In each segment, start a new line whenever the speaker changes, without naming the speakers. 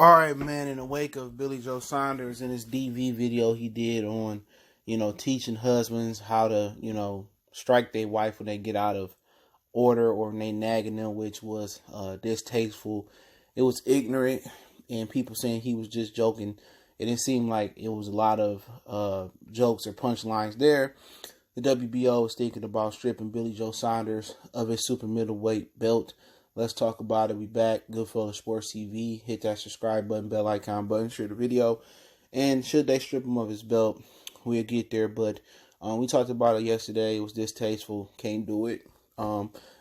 All right, man, in the wake of Billy Joe Saunders and his DV video he did on, teaching husbands how to, strike their wife when they get out of order or when they nagging them, which was distasteful. It was ignorant, and people saying he was just joking. It didn't seem like it was a lot of jokes or punchlines there. The WBO is thinking about stripping Billy Joe Saunders of his super middleweight belt. Let's talk about it. We back. Goodfellas Sports TV. Hit that subscribe button, bell icon button, share the video. And should they strip him of his belt, we'll get there. But we talked about it yesterday. It was distasteful. Can't do it.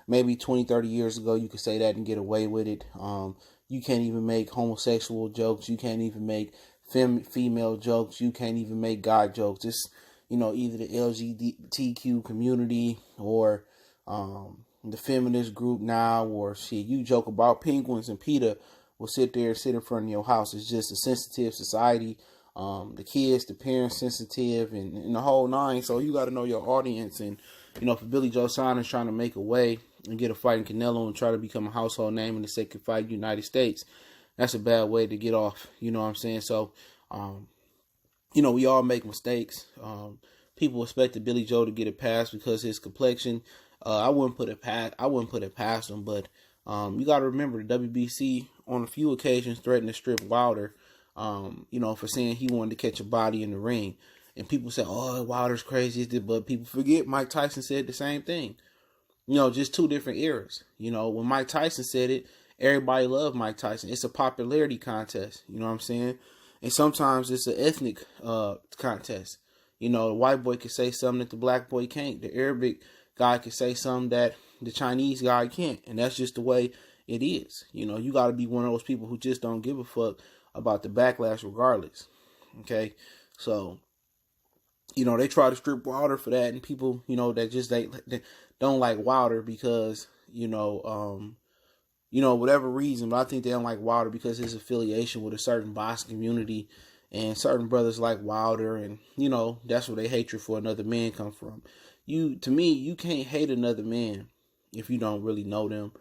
Maybe 20, 30 years ago, you could say that and get away with it. You can't even make homosexual jokes. You can't even make female jokes. You can't even make God jokes. It's, either the LGBTQ community or the feminist group now, or shit, you joke about penguins and PETA will sit in front of your house. It's just a sensitive society. The kids, the parents sensitive and the whole nine. So you got to know your audience. And, for Billy Joe Saunders trying to make a way and get a fight in Canelo and try to become a household name in the second fight in the United States, that's a bad way to get off. You know what I'm saying? So, we all make mistakes. People expected Billy Joe to get a pass because his complexion. I wouldn't put it past him, but you got to remember the WBC on a few occasions threatened to strip Wilder, for saying he wanted to catch a body in the ring. And people say, "Oh, Wilder's crazy," but people forget Mike Tyson said the same thing. Just two different eras. When Mike Tyson said it, everybody loved Mike Tyson. It's a popularity contest. You know what I'm saying? And sometimes it's an ethnic contest. The white boy can say something that the black boy can't. The Arabic guy can say something that the Chinese guy can't. And that's just the way it is. You got to be one of those people who just don't give a fuck about the backlash regardless. Okay? So, they try to strip Wilder for that. And people, that just they don't like Wilder because, whatever reason. But I think they don't like Wilder because his affiliation with a certain boss community. And certain brothers like Wilder. And, that's where their hatred for another man come from. To me, you can't hate another man if you don't really know them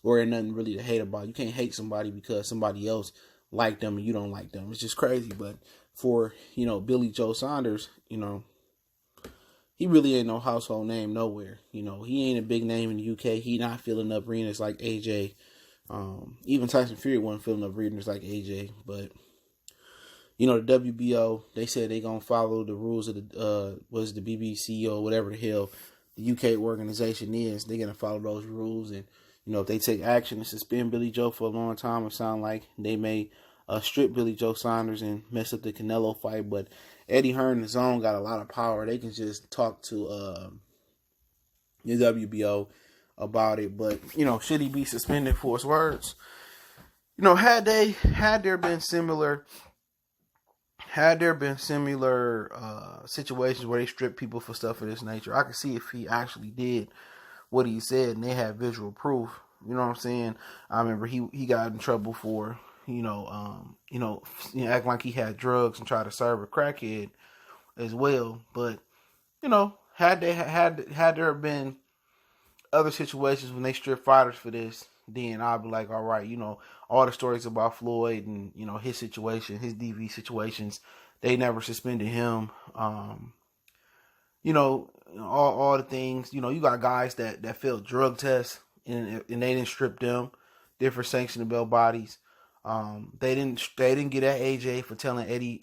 or there's nothing really to hate about. You can't hate somebody because somebody else liked them and you don't like them. It's just crazy. But for, Billy Joe Saunders, he really ain't no household name nowhere. He ain't a big name in the UK. He not filling up arenas like AJ. Even Tyson Fury wasn't filling up arenas like AJ. But, the WBO, they said they going to follow the rules of the BBC or whatever the hell the UK organization is. They're going to follow those rules. And, if they take action to suspend Billy Joe for a long time, it sounds like they may strip Billy Joe Saunders and mess up the Canelo fight. But Eddie Hearn and DAZN got a lot of power. They can just talk to the WBO about it. But, should he be suspended for his words? Had there been similar situations where they strip people for stuff of this nature, I could see if he actually did what he said and they had visual proof. You know what I'm saying? I remember he got in trouble for acting like he had drugs and tried to serve a crackhead as well. But had there been other situations when they strip fighters for this, then I'll be like, all right, all the stories about Floyd and, his situation, his DV situations, they never suspended him. All the things, you got guys that failed drug tests and they didn't strip them, different sanctionable bodies. They didn't get at AJ for telling Eddie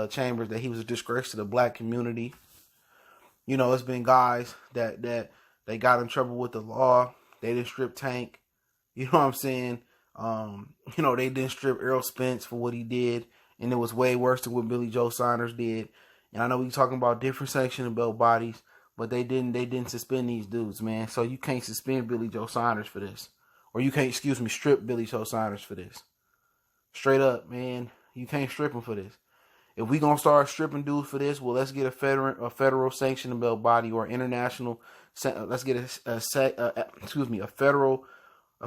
Chambers that he was a disgrace to the black community. It's been guys that they got in trouble with the law. They didn't strip Tank. You know what I'm saying? They didn't strip Errol Spence for what he did, and it was way worse than what Billy Joe Saunders did. And I know we talking about different sanctionable bodies, but they didn't suspend these dudes, man. So you can't suspend Billy Joe Saunders for this, or you can't, strip Billy Joe Saunders for this. Straight up, man, you can't strip him for this. If we gonna start stripping dudes for this, well, let's get a federal sanctionable body or international. Let's get a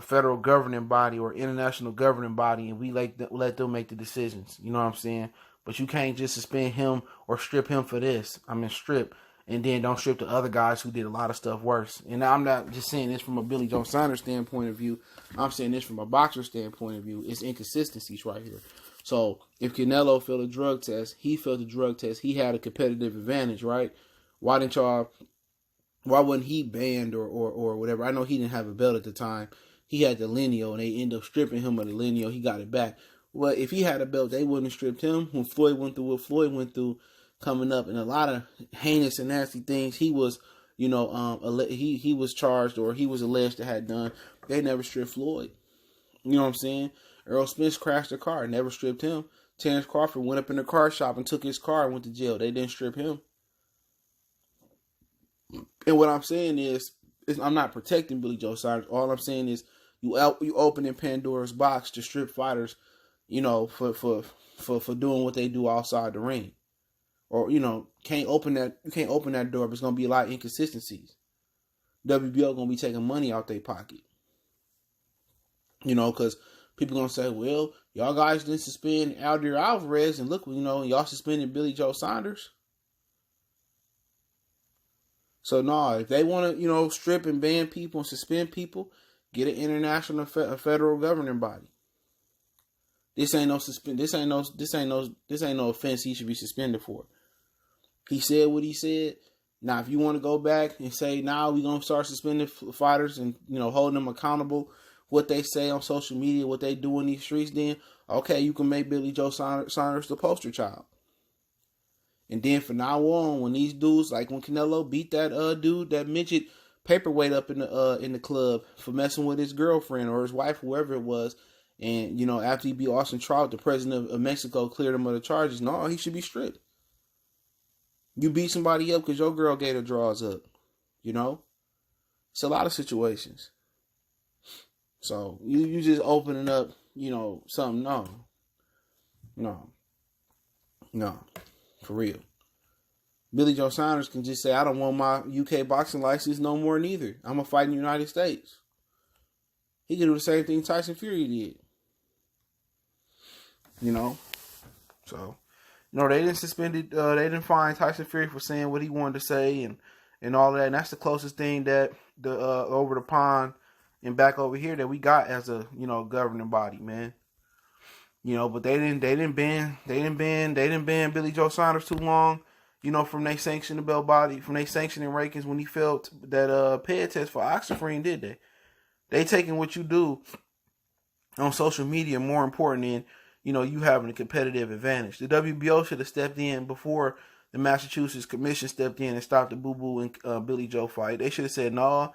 federal governing body or international governing body, and we let them make the decisions. You know what I'm saying? But you can't just suspend him or strip him for this. Strip and then don't strip the other guys who did a lot of stuff worse. And I'm not just saying this from a Billy Joe Saunders standpoint of view. I'm saying this from a boxer standpoint of view. It's inconsistencies right here. So if Canelo failed a drug test, he failed a drug test. He had a competitive advantage, right? Why wasn't he banned or whatever? I know he didn't have a belt at the time. He had the lineal, and they ended up stripping him of the lineal. He got it back. Well, if he had a belt, they wouldn't have stripped him. When Floyd went through what Floyd went through, coming up, and a lot of heinous and nasty things he was, he was charged or he was alleged to have done. They never stripped Floyd. You know what I'm saying? Earl Spence crashed a car, never stripped him. Terrence Crawford went up in the car shop and took his car and went to jail. They didn't strip him. And what I'm saying is I'm not protecting Billy Joe Saunders. All I'm saying is you opening Pandora's box to strip fighters, for doing what they do outside the ring. Or, you can't open that door, but it's gonna be a lot of inconsistencies. WBO gonna be taking money out their pocket. Because people gonna say, well, y'all guys didn't suspend Aldir Alvarez, and look, y'all suspended Billy Joe Saunders. So no, if they want to, strip and ban people and suspend people, get an international, a federal governing body. This ain't no offense he should be suspended for. He said what he said. Now, if you want to go back and say, now we're going to start suspending fighters and, holding them accountable, what they say on social media, what they do in these streets, then, okay, you can make Billy Joe Saunders the poster child. And then from now on, when these dudes, like when Canelo beat that dude, that midget paperweight up in the club for messing with his girlfriend or his wife, whoever it was, and, after he beat Austin Trout, the president of Mexico cleared him of the charges. No, he should be stripped. You beat somebody up because your girl gave the draws up. It's a lot of situations. So you just opening up, something. No, for real. Billy Joe Saunders can just say, I don't want my UK boxing license no more neither. I'm going to fight in the United States. He can do the same thing Tyson Fury did. So, they didn't suspend it. They didn't fine Tyson Fury for saying what he wanted to say and all that. And that's the closest thing that the over the pond and back over here that we got as a, governing body, man. But they didn't ban Billy Joe Saunders too long, from they sanctioning belt body, from they sanctioning rankings when he failed that ped test for oxyfrine, did they? They taking what you do on social media more important than, you having a competitive advantage. The WBO should have stepped in before the Massachusetts Commission stepped in and stopped the Boo Boo and Billy Joe fight. They should have said, no,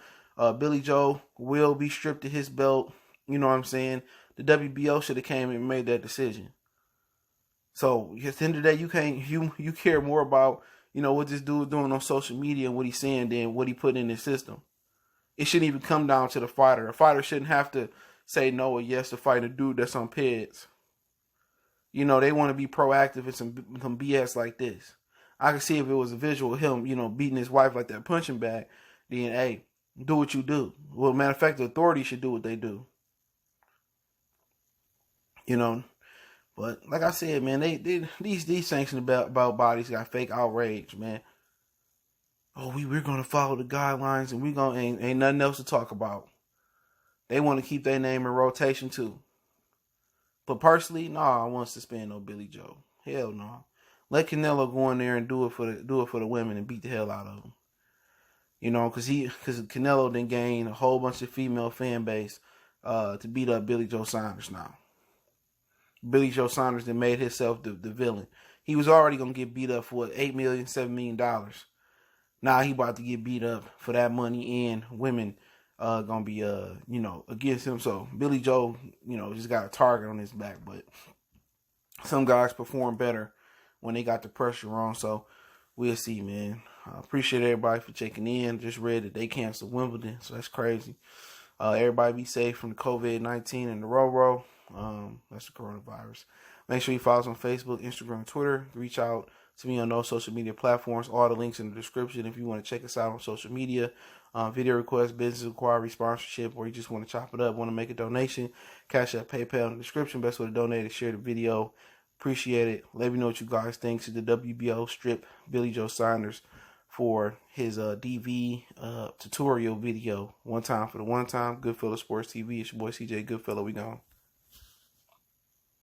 Billy Joe will be stripped of his belt. You know what I'm saying? The WBO should have came and made that decision. So at the end of the day, you care more about, what this dude is doing on social media and what he's saying than what he put in his system. It shouldn't even come down to the fighter. A fighter shouldn't have to say no or yes to fight a dude that's on PEDs. They want to be proactive in some BS like this. I can see if it was a visual of him, beating his wife like that punching bag, then, hey, do what you do. Well, matter of fact, the authorities should do what they do. But like I said, man, these sanctioned about bodies got fake outrage, man. Oh, we're gonna follow the guidelines and ain't nothing else to talk about. They want to keep their name in rotation too. But personally, I want to suspend no Billy Joe. Hell no. Let Canelo go in there and do it for the women and beat the hell out of them. Because Canelo then gained a whole bunch of female fan base to beat up Billy Joe Saunders now. Billy Joe Saunders then made himself the villain. He was already gonna get beat up for $8 million, $7 million. Now he about to get beat up for that money, and women gonna be against him. So Billy Joe, just got a target on his back. But some guys perform better when they got the pressure on. So we'll see, man. I appreciate everybody for checking in. Just read that they canceled Wimbledon, so that's crazy. Everybody be safe from the COVID-19 and the Ro-Ro. That's the coronavirus. Make sure you follow us on Facebook, Instagram, Twitter. Reach out to me on those social media platforms. All the links in the description if you want to check us out on social media. Video requests, business inquiry, sponsorship, or you just want to chop it up, want to make a donation. Cash App, PayPal in the description. Best way to donate is share the video. Appreciate it. Let me know what you guys think. Should the WBO strip Billy Joe Saunders for his DV tutorial video. One time for the one time. Goodfellow Sports TV. It's your boy CJ Goodfellow. We gone.